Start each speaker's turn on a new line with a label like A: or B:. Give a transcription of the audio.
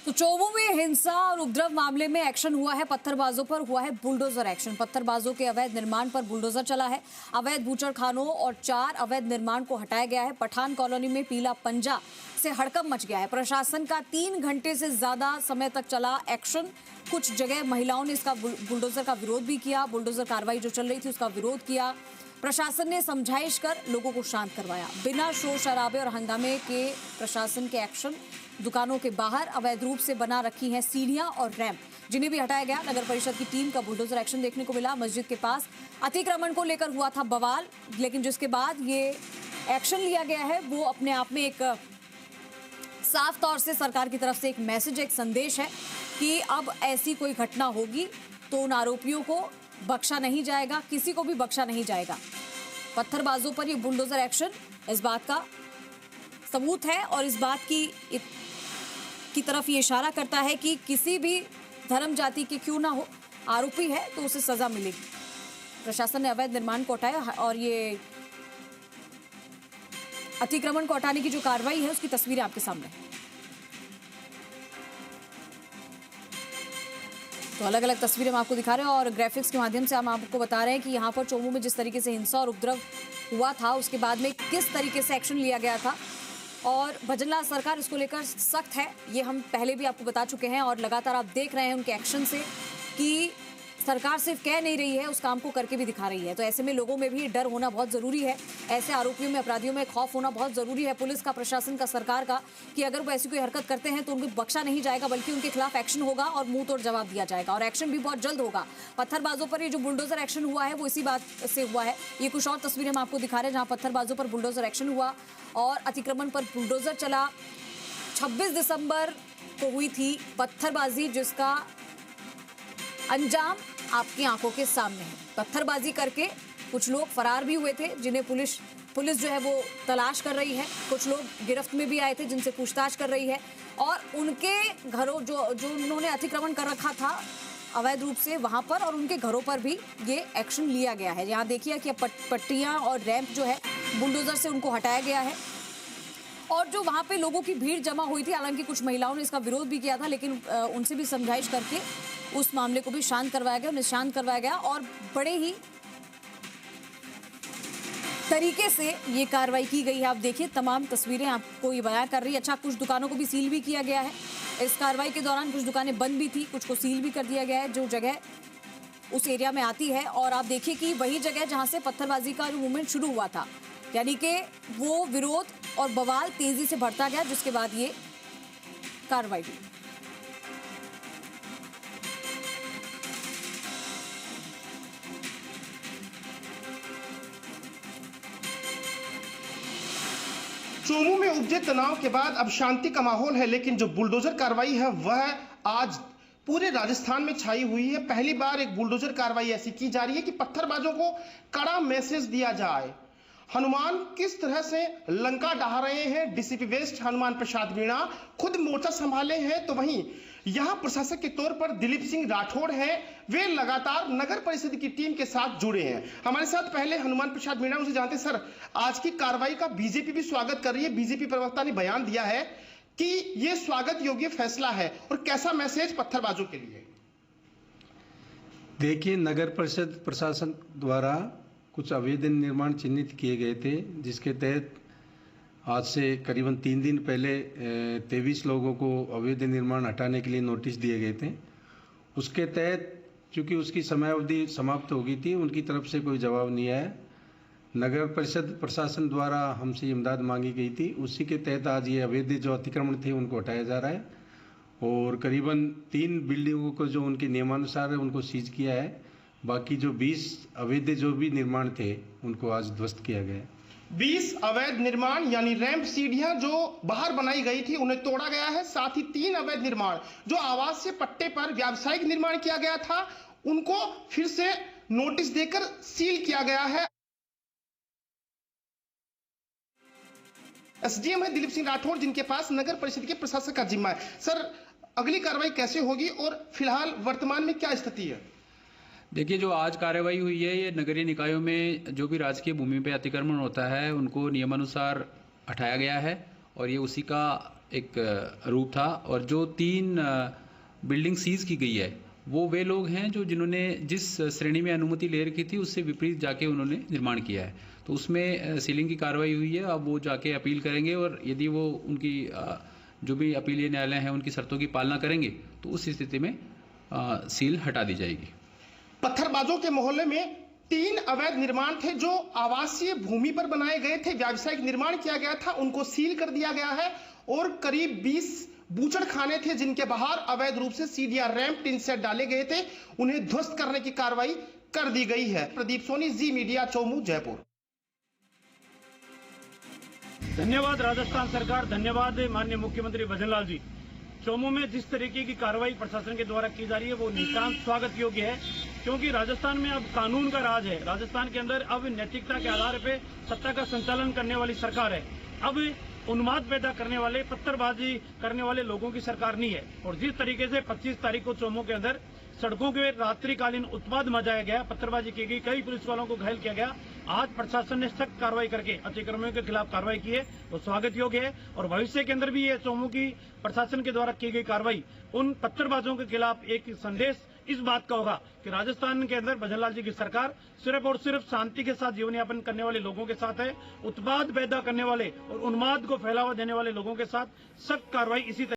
A: तो चोमू में हिंसा और उपद्रव मामले में एक्शन हुआ है। पत्थरबाजों पर हुआ है बुलडोजर एक्शन। पत्थरबाजों के अवैध निर्माण पर बुलडोजर चला है। अवैध बूचड़खानों और 4 अवैध निर्माण को हटाया गया है। पठान कॉलोनी में पीला पंजा से हड़कंप मच गया है। प्रशासन का 3 घंटे से ज्यादा समय तक चला एक्शन। कुछ जगह महिलाओं ने इसका बुलडोजर का विरोध भी किया। बुलडोजर कार्रवाई जो चल रही थी उसका विरोध किया। प्रशासन ने समझाइश कर लोगों को शांत करवाया। बिना शोर शराबे और हंगामे के प्रशासन के एक्शन। दुकानों के बाहर अवैध रूप से बना रखी हैं सीढ़ियां और रैंप, जिन्हें भी हटाया गया। नगर परिषद की टीम का बुलडोजर एक्शन देखने को मिला। मस्जिद के पास अतिक्रमण को लेकर हुआ था बवाल, लेकिन जिसके बाद ये एक्शन लिया गया है वो अपने आप में एक साफ तौर से सरकार की तरफ से एक मैसेज, एक संदेश है कि अब ऐसी कोई घटना होगी तो उन आरोपियों को बख्शा नहीं जाएगा, किसी को भी बख्शा नहीं जाएगा। पत्थरबाजों पर ये बुलडोजर एक्शन इस बात का सबूत है और इस बात की तरफ ये इशारा करता है कि किसी भी धर्म जाति के क्यों ना हो, आरोपी है तो उसे सजा मिलेगी। प्रशासन ने अवैध निर्माण को हटाया और ये अतिक्रमण को हटाने की जो कार्रवाई है उसकी तस्वीरें आपके सामने है। तो अलग अलग तस्वीरें हम आपको दिखा रहे हैं और ग्राफिक्स के माध्यम से हम आपको बता रहे हैं कि यहाँ पर चोमू में जिस तरीके से हिंसा और उपद्रव हुआ था उसके बाद में किस तरीके से एक्शन लिया गया था और भजनलाल सरकार इसको लेकर सख्त है। ये हम पहले भी आपको बता चुके हैं और लगातार आप देख रहे हैं उनके एक्शन से कि सरकार सिर्फ कह नहीं रही है, उस काम को करके भी दिखा रही है। तो ऐसे में लोगों में भी डर होना बहुत ज़रूरी है। ऐसे आरोपियों में, अपराधियों में खौफ होना बहुत ज़रूरी है, पुलिस का, प्रशासन का, सरकार का, कि अगर वो ऐसी कोई हरकत करते हैं तो उनको बख्शा नहीं जाएगा, बल्कि उनके खिलाफ एक्शन होगा और मुंह तोड़ जवाब दिया जाएगा और एक्शन भी बहुत जल्द होगा। पत्थरबाजों पर ये जो बुलडोजर एक्शन हुआ है वो इसी बात से हुआ है। ये कुछ और तस्वीरें हम आपको दिखा रहे हैं जहाँ पत्थरबाजों पर बुलडोजर एक्शन हुआ और अतिक्रमण पर बुलडोजर चला। 26 दिसंबर को हुई थी पत्थरबाजी, जिसका अंजाम आपकी आंखों के सामने है। पत्थरबाजी करके कुछ लोग फरार भी हुए थे, जिन्हें पुलिस जो है वो तलाश कर रही है। कुछ लोग गिरफ्त में भी आए थे जिनसे पूछताछ कर रही है और उनके घरों जो उन्होंने अतिक्रमण कर रखा था अवैध रूप से वहां पर, और उनके घरों पर भी ये एक्शन लिया गया है। यहाँ देखिए कि पट्टियां और रैंप जो है बुलडोजर से उनको हटाया गया है और जो वहां पे लोगों की भीड़ जमा हुई थी, हालांकि कुछ महिलाओं ने इसका विरोध भी किया था, लेकिन उनसे भी समझाइश करके उस मामले को भी शांत करवाया गया, उन्हें शांत करवाया गया और बड़े ही तरीके से ये कार्रवाई की गई है। आप देखिए तमाम तस्वीरें आपको ये बयां कर रही है। अच्छा, कुछ दुकानों को भी सील भी किया गया है इस कार्रवाई के दौरान। कुछ दुकानें बंद भी थी, कुछ को सील भी कर दिया गया है जो जगह उस एरिया में आती है। और आप देखिए कि वही जगह जहां से पत्थरबाजी का जो मूवमेंट शुरू हुआ था, यानी कि वो विरोध और बवाल तेजी से बढ़ता गया, जिसके बाद ये कार्रवाई हुई।
B: चोमू में उपजे तनाव के बाद अब शांति का माहौल है, लेकिन जो बुलडोजर कार्रवाई है वह आज पूरे राजस्थान में छाई हुई है। पहली बार एक बुलडोजर कार्रवाई ऐसी की जा रही है कि पत्थरबाजों को कड़ा मैसेज दिया जाए। हनुमान किस तरह से लंका ढहा रहे हैं, डीसीपी वेस्ट हनुमान प्रसाद मीणा खुद मोर्चा संभाले हैं, तो वहीं यहां प्रशासक के तौर पर दिलीप सिंह राठौड़ हैं। वे लगातार नगर परिषद की टीम के साथ जुड़े हैं। हमारे साथ पहले हनुमान प्रसाद मीणा, उनसे जानते हैं सर, आज की कार्रवाई का बीजेपी भी स्वागत कर रही है। बीजेपी प्रवक्ता ने बयान दिया है कि यह स्वागत योग्य फैसला है, और कैसा मैसेज पत्थरबाजों के लिए?
C: देखिए, नगर परिषद प्रशासन द्वारा कुछ अवैध निर्माण चिन्हित किए गए थे, जिसके तहत आज से करीबन 3 दिन पहले 23 लोगों को अवैध निर्माण हटाने के लिए नोटिस दिए गए थे। उसके तहत चूंकि उसकी समयावधि समाप्त हो गई थी, उनकी तरफ से कोई जवाब नहीं आया। नगर परिषद प्रशासन द्वारा हमसे इमदाद मांगी गई थी, उसी के तहत आज ये अवैध जो अतिक्रमण थे उनको हटाया जा रहा है और करीबन 3 बिल्डिंगों को जो उनके नियमानुसार है उनको सीज किया है। बाकी जो 20 अवैध जो भी निर्माण थे उनको आज ध्वस्त किया गया।
B: 20 अवैध निर्माण यानी रैंप, सीढ़ियां जो बाहर बनाई गई थी उन्हें तोड़ा गया है। साथ ही 3 अवैध निर्माण जो आवासीय पट्टे पर व्यावसायिक निर्माण किया गया था, उनको फिर से नोटिस देकर सील किया गया है। एसडीएम है दिलीप सिंह राठौड़, जिनके पास नगर परिषद के प्रशासक का जिम्मा है। सर, अगली कार्रवाई कैसे होगी और फिलहाल वर्तमान में क्या स्थिति है?
D: देखिए, जो आज कार्रवाई हुई है, ये नगरीय निकायों में जो भी राजकीय भूमि पे अतिक्रमण होता है उनको नियमानुसार हटाया गया है और ये उसी का एक रूप था। और जो 3 बिल्डिंग सीज की गई है वो वे लोग हैं जो जिन्होंने जिस श्रेणी में अनुमति ले रखी थी उससे विपरीत जाके उन्होंने निर्माण किया है। तो उसमें सीलिंग की कार्रवाई हुई है। अब वो जाके अपील करेंगे और यदि वो उनकी जो भी अपीलीय न्यायालय हैं उनकी शर्तों की पालना करेंगे तो उस स्थिति में सील हटा दी जाएगी।
B: पत्थरबाजों के मोहल्ले में 3 अवैध निर्माण थे जो आवासीय भूमि पर बनाए गए थे, व्यावसायिक निर्माण किया गया था, उनको सील कर दिया गया है। और करीब 20 बूचड़ खाने थे जिनके बाहर अवैध रूप से सीढ़ियां, रैंप, टिन सेट डाले गए थे, उन्हें ध्वस्त करने की कार्रवाई कर दी गई है। प्रदीप सोनी, जी मीडिया, चौमू, जयपुर।
E: धन्यवाद राजस्थान सरकार, धन्यवाद माननीय मुख्यमंत्री भजनलाल जी। चौमू में जिस तरीके की कार्रवाई प्रशासन के द्वारा की जा रही है वो नितांत स्वागत योग्य है, क्योंकि राजस्थान में अब कानून का राज है। राजस्थान के अंदर अब नैतिकता के आधार पे सत्ता का संचालन करने वाली सरकार है। अब उन्माद पैदा करने वाले, पत्थरबाजी करने वाले लोगों की सरकार नहीं है। और जिस तरीके से 25 तारीख को चौमू के अंदर सड़कों के रात्रिकालीन उत्पाद मचाया गया, पत्थरबाजी की गई, कई पुलिस वालों को घायल किया गया, आज प्रशासन ने सख्त कार्रवाई करके अतिक्रमणियों के खिलाफ कार्रवाई की है, वो स्वागत योग्य है। और भविष्य के अंदर भी ये चौमू की प्रशासन के द्वारा की गई कार्रवाई उन पत्थरबाजों के खिलाफ एक संदेश इस बात का होगा कि राजस्थान के अंदर भजनलाल जी की सरकार सिर्फ और सिर्फ शांति के साथ जीवन यापन करने वाले लोगों के साथ है। उत्पाद पैदा करने वाले और उन्माद को फैलावा देने वाले लोगों के साथ सख्त कार्रवाई इसी